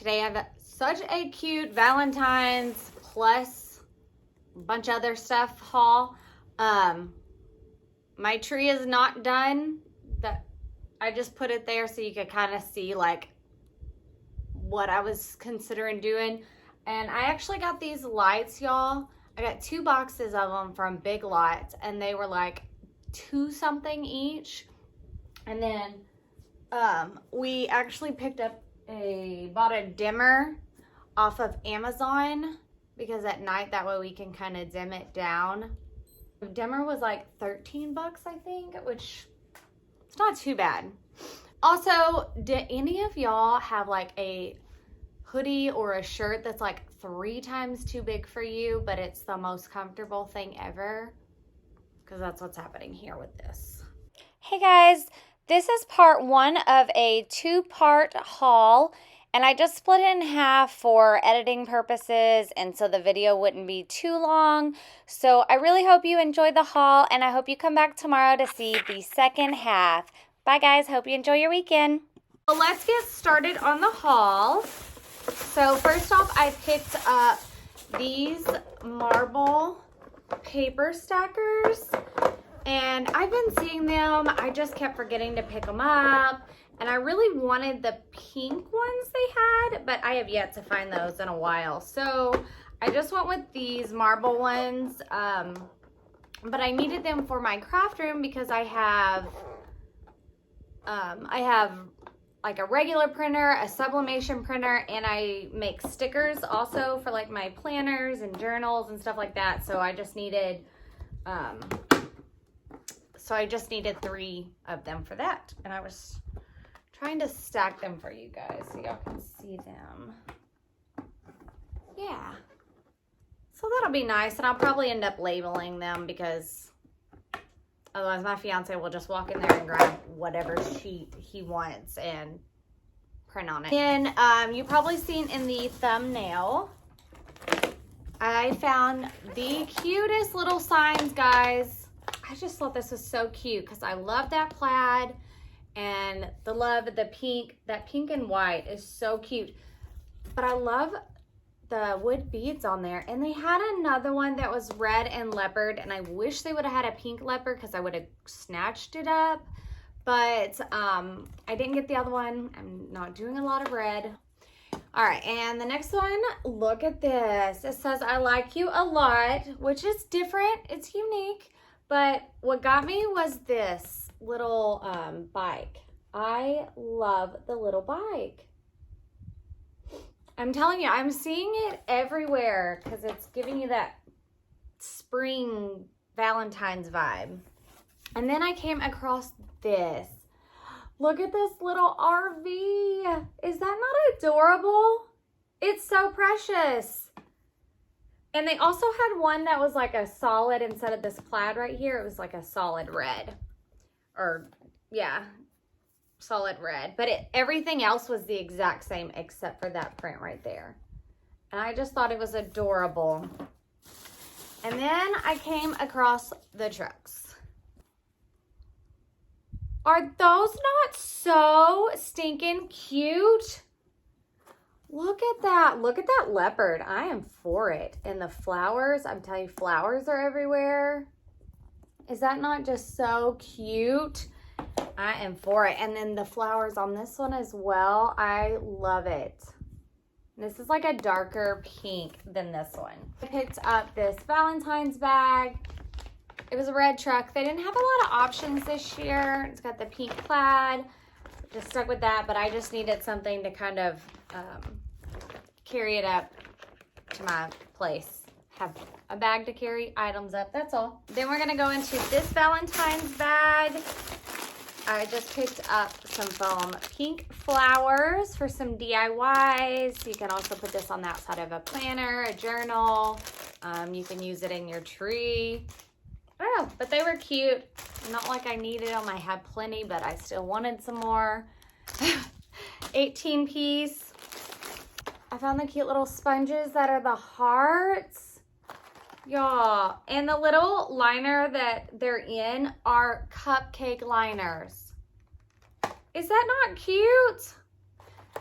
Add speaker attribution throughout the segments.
Speaker 1: Today I have such a cute Valentine's plus a bunch of other stuff haul. My tree is not done. I just put it there so you could kind of see like what I was considering doing. And I actually got these lights, y'all. I got 2 boxes of them from Big Lots, and they were like $2 something each. And then we actually bought a dimmer off of Amazon, because at night that way we can kind of dim it down. The dimmer was like 13 bucks, I think, which it's not too bad. Also, did any of y'all have like a hoodie or a shirt that's like 3 times too big for you, but it's the most comfortable thing ever? Because that's what's happening here with this.
Speaker 2: Hey guys, this is part 1 of a 2-part haul, and I just split it in half for editing purposes and so the video wouldn't be too long. So I really hope you enjoyed the haul, and I hope you come back tomorrow to see the second half. Bye guys, hope you enjoy your weekend.
Speaker 1: Well, let's get started on the haul. So first off, I picked up these marble paper stackers, and I've been seeing them. I just kept forgetting to pick them up, and I really wanted the pink ones they had, but I have yet to find those in a while. So I just went with these marble ones, but I needed them for my craft room because I have like a regular printer, a sublimation printer, and I make stickers also for like my planners and journals and stuff like that. So I just needed 3 of them for that. And I was trying to stack them for you guys so y'all can see them. Yeah. So that'll be nice, and I'll probably end up labeling them because otherwise my fiance will just walk in there and grab whatever sheet he wants and print on it. And you've probably seen in the thumbnail, I found the cutest little signs, guys. I just thought this was so cute because I love that plaid and the pink. That pink and white is so cute. But I love the wood beads on there, and they had another one that was red and leopard, and I wish they would have had a pink leopard because I would have snatched it up, but I didn't get the other one. I'm not doing a lot of red. All right, and the next one, look at this. It says I like you a lot, which is different, it's unique, but what got me was this little bike. I love the little bike. I'm telling you, I'm seeing it everywhere because it's giving you that spring Valentine's vibe. And then I came across this. Look at this little RV. Is that not adorable? It's so precious. And they also had one that was like a solid, instead of this plaid right here, it was like a solid red. Or, yeah, solid red, but everything else was the exact same except for that print right there, and I just thought it was adorable. And then I came across the trucks. Are those not so stinking cute? Look at that. Look at that leopard. I am for it. And the flowers, I'm telling you, flowers are everywhere. Is that not just so cute? I am for it. And then the flowers on this one as well. I love it. This is like a darker pink than this one. I picked up this Valentine's bag. It was a red truck. They didn't have a lot of options this year. It's got the pink plaid. Just stuck with that, but I just needed something to kind of carry it up to my place. Have a bag to carry items up, that's all. Then we're gonna go into this Valentine's bag. I just picked up some foam pink flowers for some DIYs. You can also put this on the outside of a planner, a journal. You can use it in your tree. I don't know, but they were cute. Not like I needed them. I had plenty, but I still wanted some more. 18 piece. I found the cute little sponges that are the hearts. Y'all, and the little liner that they're in are cupcake liners. Is that not cute?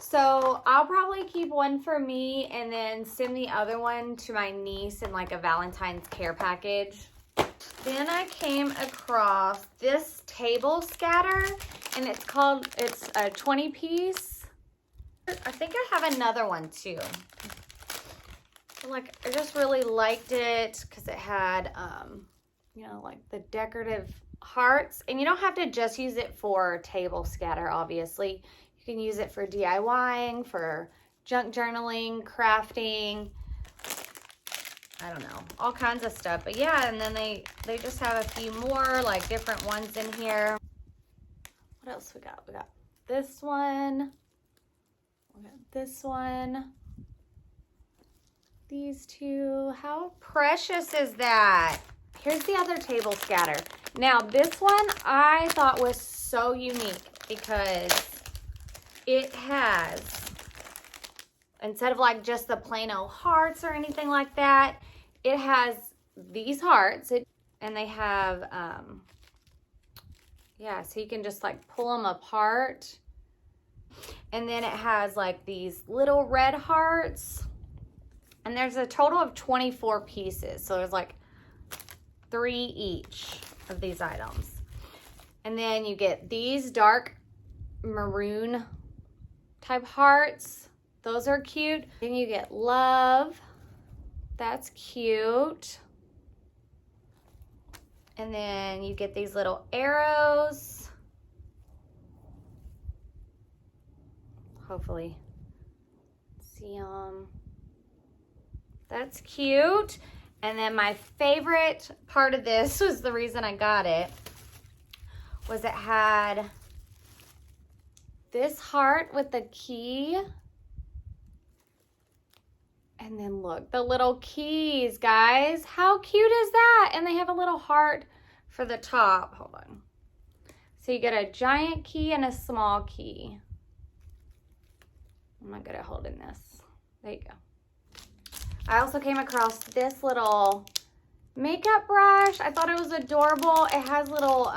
Speaker 1: So I'll probably keep one for me and then send the other one to my niece in like a Valentine's care package. Then I came across this table scatter, and it's a 20 piece. I think I have another one too. Like, I just really liked it because it had, you know, like the decorative hearts. And you don't have to just use it for table scatter, obviously. You can use it for DIYing, for junk journaling, crafting. I don't know, all kinds of stuff. But yeah, and then they just have a few more, like, different ones in here. What else we got? We got this one. We got this one. These two. How precious is that? Here's the other table scatter. Now, this one I thought was so unique because it has, instead of like just the plain old hearts or anything like that, it has these hearts, and they have, yeah, so you can just like pull them apart. And then it has like these little red hearts. And there's a total of 24 pieces. So there's like 3 each of these items. And then you get these dark maroon type hearts. Those are cute. Then you get love. That's cute. And then you get these little arrows. Hopefully see them. That's cute. And then my favorite part of this was the reason I got it, was it had this heart with the key. And then look, the little keys, guys. How cute is that? And they have a little heart for the top. Hold on. So you get a giant key and a small key. I'm not good at holding this. There you go. I also came across this little makeup brush. I thought it was adorable. It has little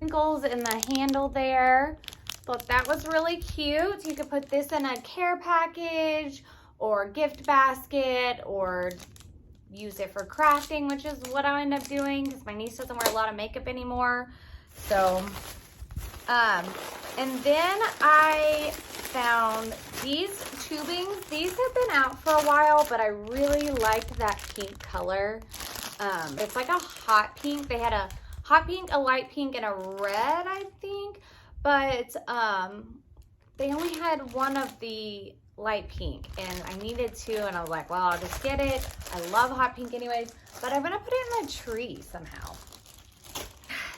Speaker 1: wrinkles in the handle there. Thought that was really cute. You could put this in a care package or gift basket, or use it for crafting, which is what I end up doing because my niece doesn't wear a lot of makeup anymore. So, and then I found these tubings. These have been out for a while, but I really liked that pink color. It's like a hot pink. They had a hot pink, a light pink, and a red, I think. But they only had one of the light pink, and I needed two, and I was like, well, I'll just get it. I love hot pink anyways, but I'm gonna put it in the tree somehow.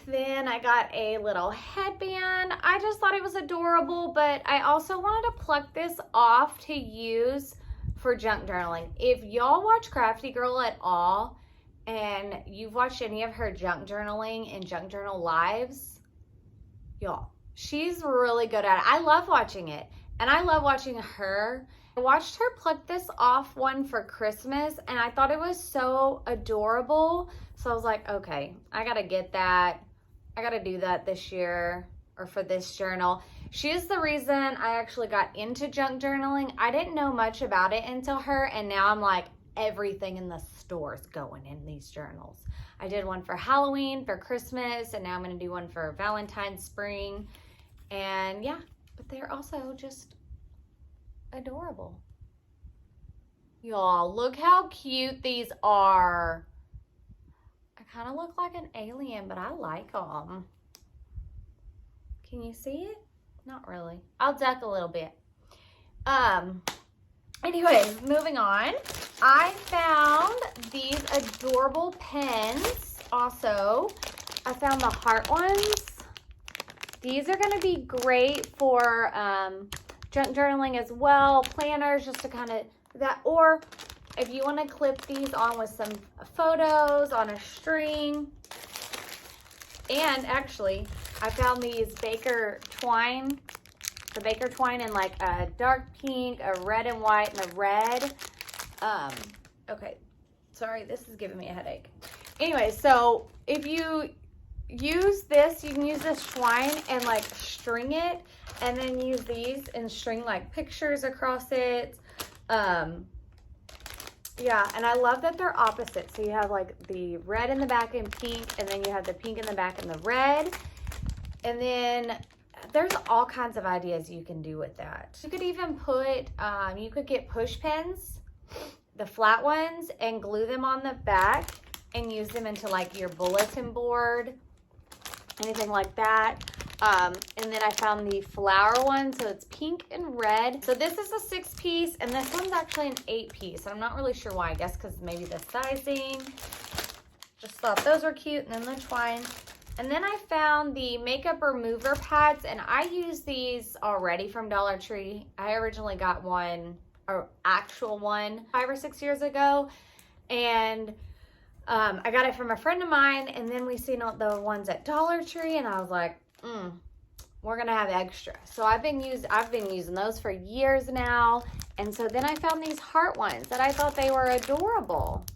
Speaker 1: Then I got a little headband. I just thought it was adorable, but I also wanted to pluck this off to use for junk journaling. If y'all watch Crafty Girl at all, and you've watched any of her junk journaling and junk journal lives, y'all, she's really good at it. I love watching it, and I love watching her. I watched her pluck this off one for Christmas, and I thought it was so adorable. So I was like, okay, I gotta get that. I gotta do that this year, or for this journal. She is the reason I actually got into junk journaling. I didn't know much about it until her, and now I'm like, everything in the store's going in these journals. I did one for Halloween, for Christmas, and now I'm gonna do one for Valentine's spring. And yeah, but they're also just adorable. Y'all, look how cute these are. I kind of look like an alien, but I like them. Can you see it? Not really. I'll duck a little bit. Anyways, moving on. I found these adorable pens also. I found the heart ones. These are going to be great for junk journaling as well. Planners, just to kind of that, or if you want to clip these on with some photos on a string. And actually, I found these Baker twine, the Baker twine in like a dark pink, a red and white, and a red. Okay, sorry, this is giving me a headache. Anyway, so if you use this. You can use this twine and like string it, and then use these and string like pictures across it. Yeah, and I love that they're opposite. So you have like the red in the back and pink, and then you have the pink in the back and the red. And then there's all kinds of ideas you can do with that. You could even put, you could get push pins, the flat ones, and glue them on the back and use them into like your bulletin board, anything like that. And then I found the flower one, so it's pink and red. So this is a 6-piece, and this one's actually an 8-piece. I'm not really sure why. I guess because maybe the sizing. Just thought those were cute, and then the twine. And then I found the makeup remover pads, and I use these already from Dollar Tree. I originally got one, or actual one, 5 or 6 years ago, and I got it from a friend of mine, and then we seen the ones at Dollar Tree, and I was like, we're gonna have extra. So I've been using those for years now. And so then I found these heart ones that I thought they were adorable.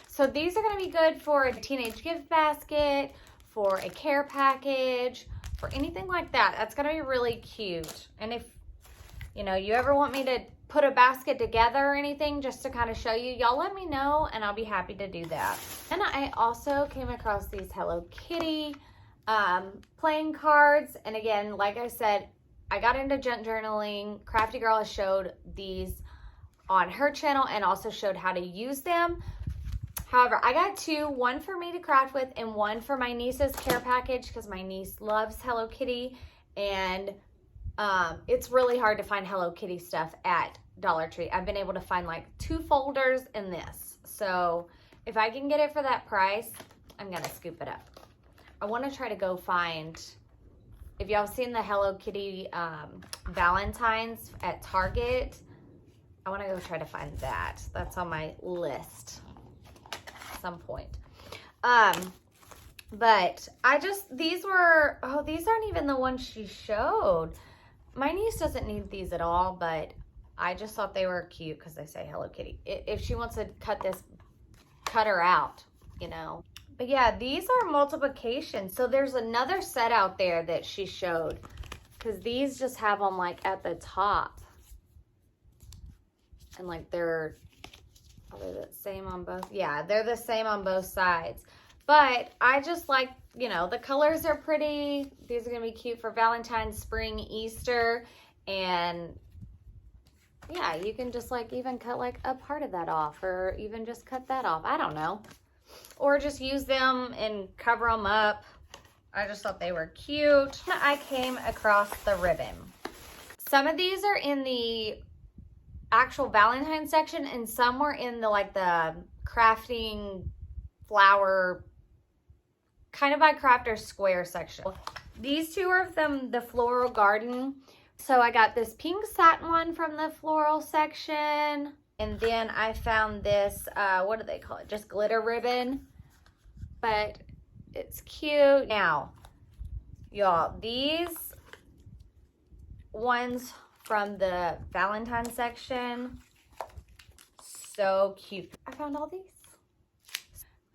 Speaker 1: So these are gonna be good for a teenage gift basket, for a care package, for anything like that. That's gonna be really cute. And if you ever want me to put a basket together or anything just to kind of show you, y'all let me know and I'll be happy to do that. And I also came across these Hello Kitty playing cards. And again, like I said, I got into junk journaling. Crafty Girl has showed these on her channel and also showed how to use them. However, I got 2, one for me to craft with and one for my niece's care package because my niece loves Hello Kitty, and it's really hard to find Hello Kitty stuff at Dollar Tree. I've been able to find like 2 folders in this. So if I can get it for that price, I'm gonna scoop it up. I want to try to go find, if y'all have seen the Hello Kitty Valentines at Target, I want to go try to find that. That's on my list at some point. But these aren't even the ones she showed. My niece doesn't need these at all, but I just thought they were cute because they say Hello Kitty. If she wants to cut her out, But yeah, these are multiplication. So there's another set out there that she showed, because these just have them like at the top. And like are they the same on both? Yeah, they're the same on both sides. But I just like, the colors are pretty. These are going to be cute for Valentine's, spring, Easter. And yeah, you can just like even cut like a part of that off, or even just cut that off. I don't know. Or just use them and cover them up. I just thought they were cute. I came across the ribbon. Some of these are in the actual Valentine section, and some were in the crafting flower, kind of by Crafter Square section. These 2 are from the floral garden. So I got this pink satin one from the floral section. And then I found this, what do they call it? Just glitter ribbon. But it's cute. Now, y'all, these ones from the Valentine section, so cute. I found all these.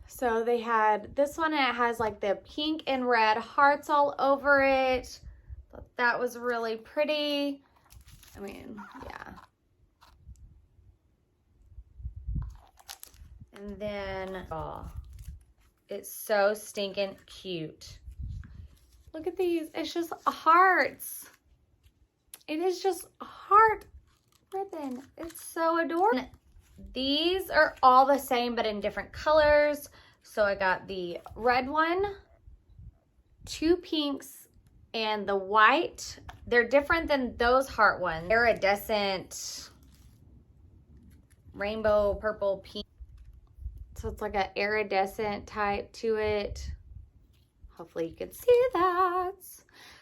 Speaker 1: So they had this one, and it has like the pink and red hearts all over it. Thought that was really pretty. I mean, yeah. And then, it's so stinking cute. Look at these. It's just hearts. It is just a heart ribbon. It's so adorable. These are all the same, but in different colors. So I got the red one, 2 pinks, and the white. They're different than those heart ones. Iridescent, rainbow, purple, pink. So it's like an iridescent type to it. Hopefully you can see that.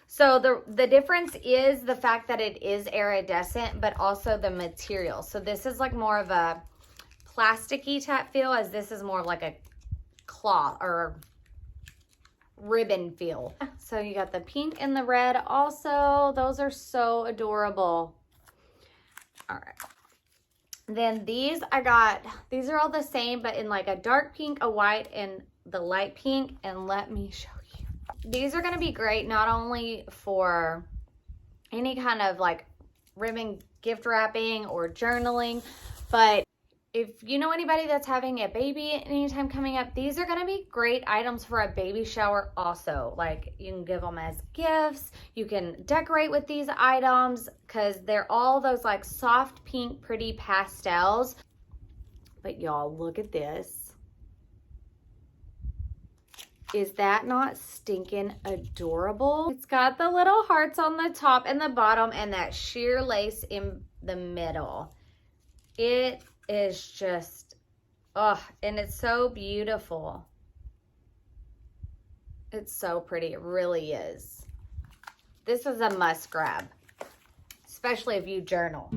Speaker 1: So the difference is the fact that it is iridescent, but also the material. So this is like more of a plasticky type feel, as this is more of like a cloth or ribbon feel. So you got the pink and the red also. Those are so adorable. All right. Then these these are all the same, but in like a dark pink, a white, and the light pink. And let me show you. these are going to be great not only for any kind of like ribbon gift wrapping or journaling, but if you know anybody that's having a baby anytime coming up, these are going to be great items for a baby shower also. Like you can give them as gifts. You can decorate with these items because they're all those like soft pink pretty pastels. But y'all, look at this. Is that not stinking adorable? It's got the little hearts on the top and the bottom and that sheer lace in the middle. It is just, oh, and it's so beautiful. It's so pretty. It really is. This is a must grab, especially if you journal.